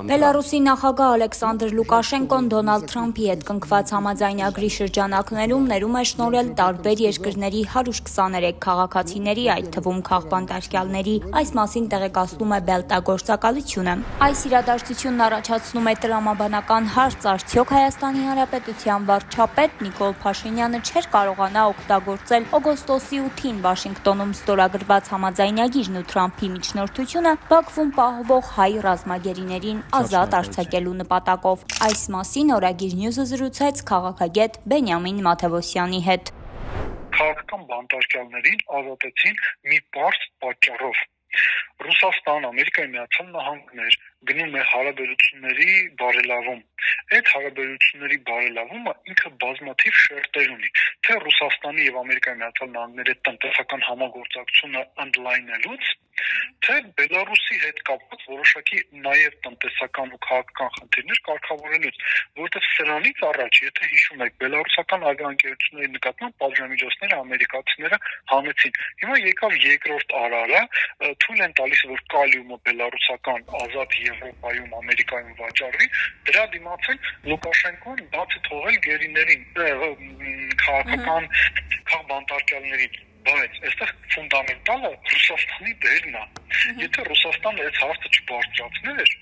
Բելարուսի նախագահ Ալեքսանդր Լուկաշենկոն Դոնալդ Թրամփի հետ կնքված համաձայնագրի շրջանակներում ներում է շնորհել տարբեր երկրների 123 քաղաքացիների, այդ թվում քաղբանտարկյալների, այս մասին տեղեկացնում է Բելտագործակալությունը։ Այս իրադարձությունն առաջացնում է տրամաբանական հարց, արդյոք Հայաստանի Հանրապետության վարչապետ Նիկոլ Փաշինյանը չէր կարողանա օգտագործել օգոստոսի 8-ին Վաշինգտոնում ստորագրված համաձայնագիրն ու Թրամփի միջնորդությունը Բաքվում պահվող հայ ռազմագերիներին ազատ արձակելու նպատակով։ Այս մասին Օրագիր Նյուզը զրուցեց քաղաքագետ Բենյամին Մաթևոսյանի հետ։ Քաղաքական բանտարկյալներին ազատեցին մի պարզ պատճառով։ Ռուսաստան, Ամերիկայի Միացյալ Նահանգներ գնում է հարաբերությունների բարելավում։ Այդ հարաբերությունների բարելավումը ինքը բազմաթիվ շերտեր ունի, թե Ռուսաստանի եւ Ամերիկայի Միացյալ Նահանգների տնտեսական համագործակցությունը ընդլայնելուց, թե Բելարուսի հետ կապված որոշակի նաեւ տնտեսական ու քաղաքական խնդիրներ կարգավորելուց, որովհետեւ սրանից առաջ, եթե հիշում եք, բելարուսական ավիաընկերությունների նկատմամբ պատժամիջոցները ամերիկացիները հանեցին։ Հիմա եկավ երկրորդ արարը, թույլ են տալիս, որ կալիումը բելարուսական ազատ Եվրոպայում, Ամերիկայում վաճառվի, դրա դիմացել Լուկաշենկոն բացի թողել գերիներին, քաղաքական քաղբանտարկյալներին, բայց այստեղ ֆունդամենտալը Ռուսաստանի դերն է։ Եթե Ռուսաստանը այս հարցը չբարձրացներ,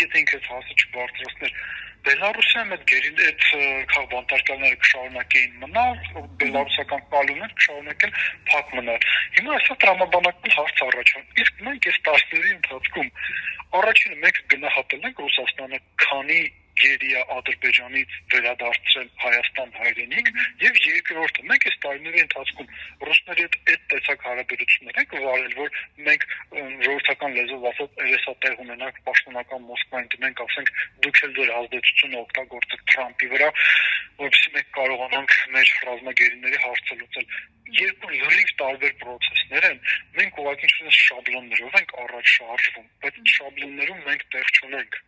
եթե ինքը այս հարցը չբարձրացներ, Բելարուսիայում այդ քաղբանտարկյալները կշարունակեին մնալ, բելարուսական կալումներ կշարունակել փակ մնալ։ Հիմա այսօր տրամաբանական հարց առաջանում։ Իսկ մենք այս տարիների ընթացքում առաջինը մենք գնահատել ենք Ռուսաստանը քանի գերի է Ադրբեջանից վերադարձրել Հայաստան հայրենիք, եւ երկրորդը մենք այս տարիների ընթացքում ռուսների հետ այդ տեսակ հարաբերություններ ենք վարել, որ մենք ժողովրդական լեզվով ասած երեսատեղ ունենանք պաշտոնական Մոսկվային դիմենք, ասենք դուք էլ ձեր ազդեցությունը օգտագործեք Թրամփի վրա, որովհետեւ մենք կարողանանք մեր ռազմագերիների հարցը լուծել։ Երկու լրիվ տարբեր process-ներ են, մենք ուղղակի շաբլոններով ենք առաջ շարժվում, բայց շաբլոններում մենք տեղ չունենք։